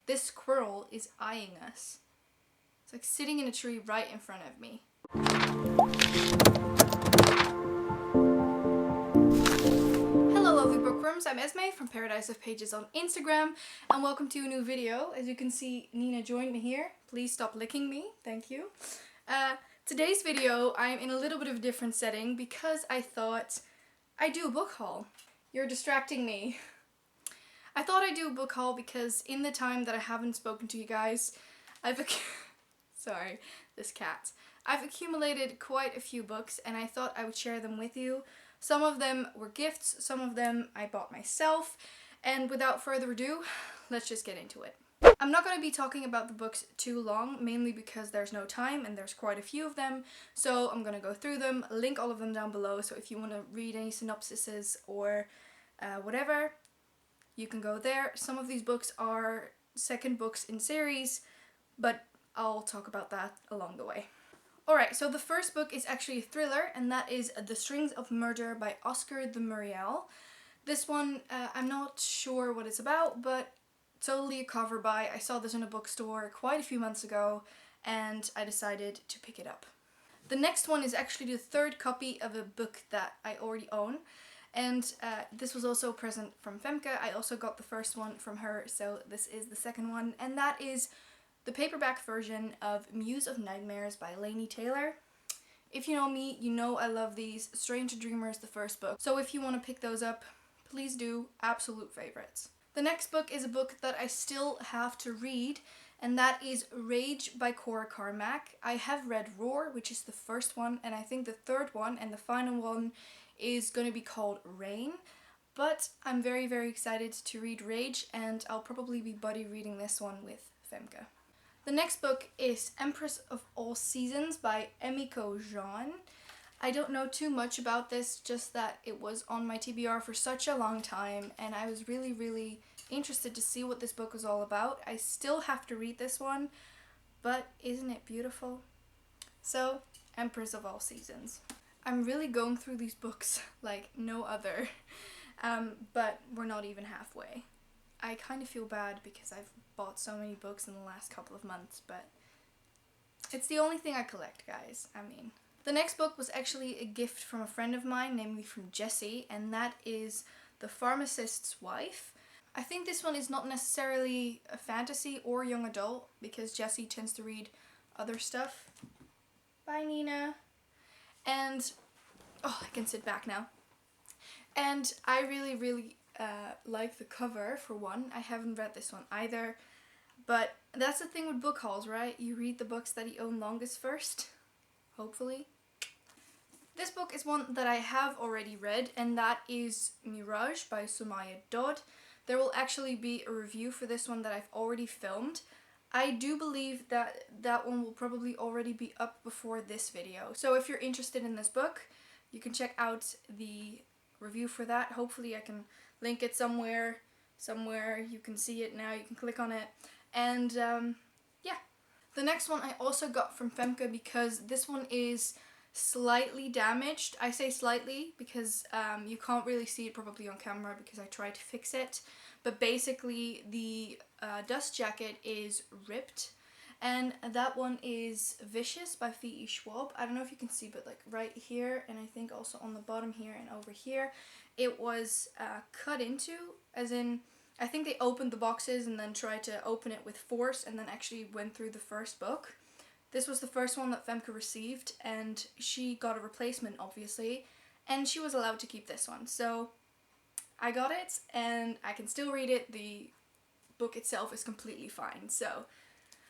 This squirrel is eyeing us. It's like sitting in a tree right in front of me. Hello lovely bookworms, I'm Esmay from Paradise of Pages on Instagram and welcome to a new video. As you can see, Nina joined me here. Please stop licking me, thank you. Today's video I'm in a little bit of a different setting because I thought I'd do a book haul. You're distracting me. I thought I'd do a book haul because in the time that I haven't spoken to you guys, sorry, this cat. I've accumulated quite a few books and I thought I would share them with you. Some of them were gifts, some of them I bought myself, and without further ado, let's just get into it. I'm not going to be talking about the books too long, mainly because there's no time and there's quite a few of them, so I'm going to go through them, link all of them down below, so if you want to read any synopsises or whatever, you can go there. Some of these books are second books in series, but I'll talk about that along the way. Alright, so the first book is actually a thriller, and that is The Strings of Murder by Oscar de Muriel. This one, I'm not sure what it's about, but totally a cover buy. I saw this in a bookstore quite a few months ago, and I decided to pick it up. The next one is actually the third copy of a book that I already own. And this was also a present from Femke. I also got the first one from her, so this is the second one. And that is the paperback version of Muse of Nightmares by Laini Taylor. If you know me, you know I love these. Strange Dreamers, the first book. So if you want to pick those up, please do. Absolute favorites. The next book is a book that I still have to read, and that is Rage by Cora Carmack. I have read Roar, which is the first one, and I think the third one and the final one is going to be called Rain, but I'm very excited to read Rage, and I'll probably be buddy reading this one with Femke. The next book is Empress of All Seasons by Emiko Jean. I don't know too much about this, just that it was on my TBR for such a long time, and I was really interested to see what this book was all about. I still have to read this one, but isn't it beautiful? So, Empress of All Seasons. I'm really going through these books like no other, but we're not even halfway. I kind of feel bad because I've bought so many books in the last couple of months, but it's the only thing I collect, guys. I mean. The next book was actually a gift from a friend of mine, namely from Jessie, and that is The Pharmacist's Wife. I think this one is not necessarily a fantasy or young adult because Jessie tends to read other stuff. Bye, Nina. And, oh, I can sit back now. And I really like the cover, for one. I haven't read this one either. But that's the thing with book hauls, right? You read the books that you own longest first. Hopefully. This book is one that I have already read, and that is Mirage by Sumaya Dodd. There will actually be a review for this one that I've already filmed. I do believe that that one will probably already be up before this video. So if you're interested in this book, you can check out the review for that. Hopefully I can link it somewhere. You can see it now, you can click on it. And yeah. The next one I also got from Femke because this one is slightly damaged. I say slightly because you can't really see it probably on camera because I tried to fix it. But basically the dust jacket is ripped, and that one is Vicious by V.E. Schwab. I don't know if you can see, but like right here, and I think also on the bottom here and over here, it was cut into, as in, I think they opened the boxes and then tried to open it with force and then actually went through the first book. This was the first one that Femke received, and she got a replacement obviously, and she was allowed to keep this one. So I got it and I can still read it. The book itself is completely fine, so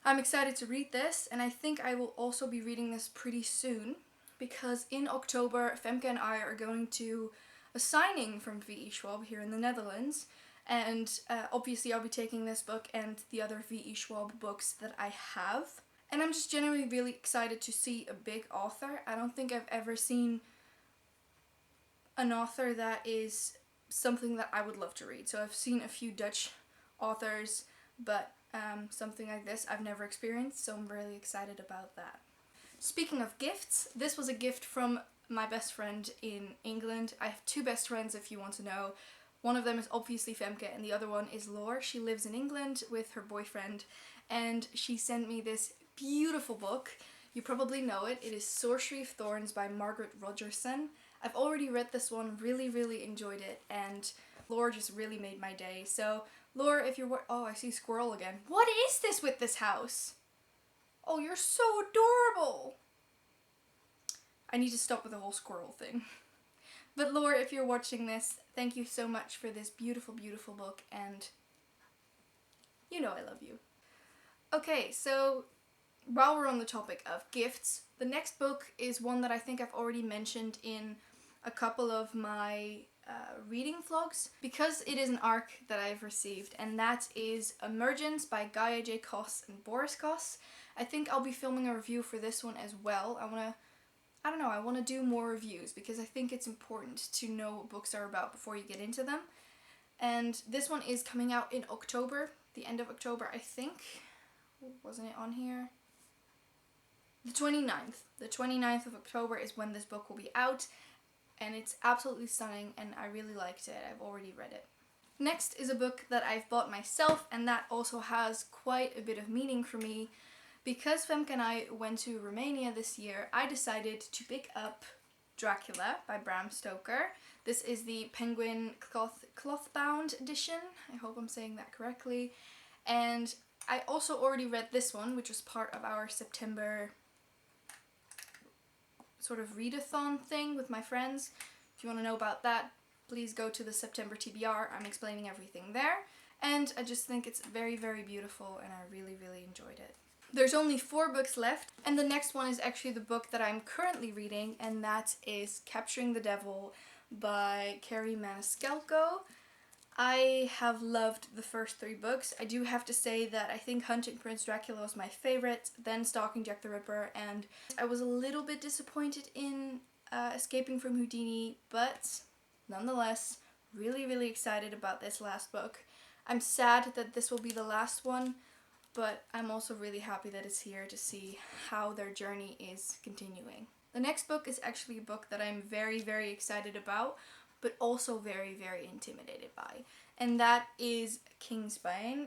I'm excited to read this, and I think I will also be reading this pretty soon because in October Femke and I are going to a signing from V.E. Schwab here in the Netherlands, and obviously I'll be taking this book and the other V.E. Schwab books that I have, and I'm just genuinely really excited to see a big author. I don't think I've ever seen an author that is something that I would love to read. So I've seen a few Dutch authors, but something like this I've never experienced, so I'm really excited about that. Speaking of gifts, this was a gift from my best friend in England. I have two best friends, if you want to know. One of them is obviously Femke and the other one is Laura. She lives in England with her boyfriend and she sent me this beautiful book. You probably know it. It is Sorcery of Thorns by Margaret Rogerson. I've already read this one, really enjoyed it, and Laura just really made my day. So Laura, if you're oh, I see squirrel again. What is this with this house? Oh, you're so adorable. I need to stop with the whole squirrel thing. But Laura, if you're watching this, thank you so much for this beautiful book, and you know I love you. Okay, so while we're on the topic of gifts, the next book is one that I think I've already mentioned in a couple of my reading vlogs, because it is an ARC that I've received, and that is Emergence by Gaia J. Koss and Boris Koss. I think I'll be filming a review for this one as well. I want to do more reviews because I think it's important to know what books are about before you get into them. And this one is coming out in October, the end of October, I think. Wasn't it on here? The 29th. The 29th of October is when this book will be out, and it's absolutely stunning and I really liked it. I've already read it. Next is a book that I've bought myself, and that also has quite a bit of meaning for me. Because Femke and I went to Romania this year, I decided to pick up Dracula by Bram Stoker. This is the Penguin cloth-bound edition. I hope I'm saying that correctly. And I also already read this one, which was part of our September sort of readathon thing with my friends. If you want to know about that, please go to the September TBR. I'm explaining everything there. And I just think it's very beautiful, and I really enjoyed it. There's only 4 books left, and the next one is actually the book that I'm currently reading, and that is Capturing the Devil by Carrie Maniscalco. I have loved the first 3 books. I do have to say that I think Hunting Prince Dracula was my favorite, then Stalking Jack the Ripper, and I was a little bit disappointed in Escaping from Houdini, but nonetheless, really excited about this last book. I'm sad that this will be the last one, but I'm also really happy that it's here to see how their journey is continuing. The next book is actually a book that I'm very excited about, but also very intimidated by. And that is Kingsbane.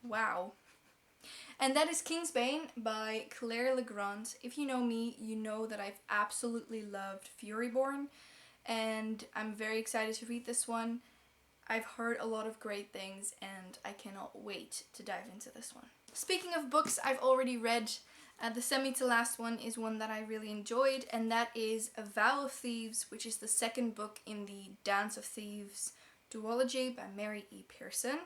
Wow. And that is Kingsbane by Claire Legrand. If you know me, you know that I've absolutely loved Furyborn, and I'm very excited to read this one. I've heard a lot of great things, and I cannot wait to dive into this one. Speaking of books I've already read, the semi to last one is one that I really enjoyed, and that is A Vow of Thieves, which is the second book in the Dance of Thieves duology by Mary E. Pearson.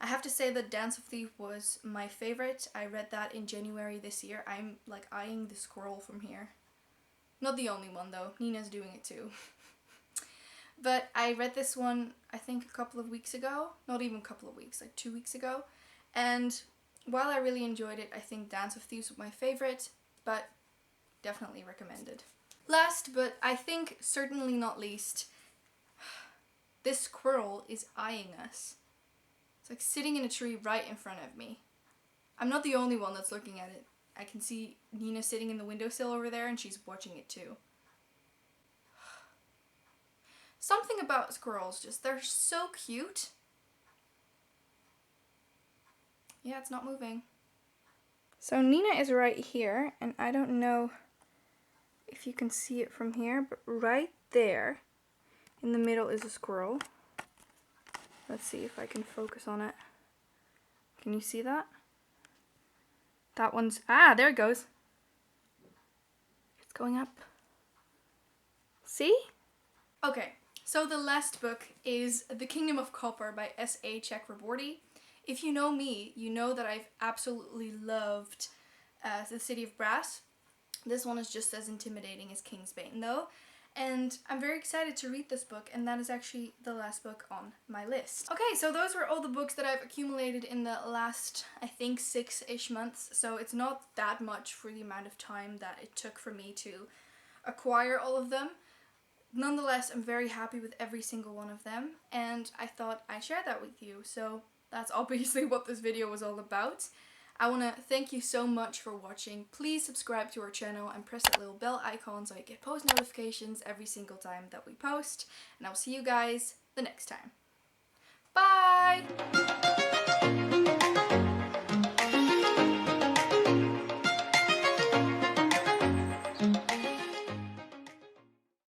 I have to say that Dance of Thieves was my favorite. I read that in January this year. I'm like eyeing the scroll from here. Not the only one though, Nina's doing it too. But I read this one, I think a couple of weeks ago. Not even a couple of weeks, like 2 weeks ago. And while I really enjoyed it, I think Dance of Thieves was my favorite, but definitely recommended. Last, but I think certainly not least, this squirrel is eyeing us. It's like sitting in a tree right in front of me. I'm not the only one that's looking at it. I can see Nina sitting in the windowsill over there, and she's watching it too. Something about squirrels, just they're so cute. Yeah, it's not moving. So Nina is right here, and I don't know if you can see it from here, but right there in the middle is a squirrel. Let's see if I can focus on it. Can you see that? That one's, there it goes. It's going up. See? Okay. So the last book is The Kingdom of Copper by S.A. Chakraborty. If you know me, you know that I've absolutely loved The City of Brass. This one is just as intimidating as Kingsbane though. And I'm very excited to read this book, and that is actually the last book on my list. Okay, so those were all the books that I've accumulated in the last, I think, 6-ish months. So it's not that much for the amount of time that it took for me to acquire all of them. Nonetheless, I'm very happy with every single one of them, and I thought I'd share that with you. So that's obviously what this video was all about. I want to thank you so much for watching. Please subscribe to our channel and press that little bell icon so you get post notifications every single time that we post. And I'll see you guys the next time. Bye!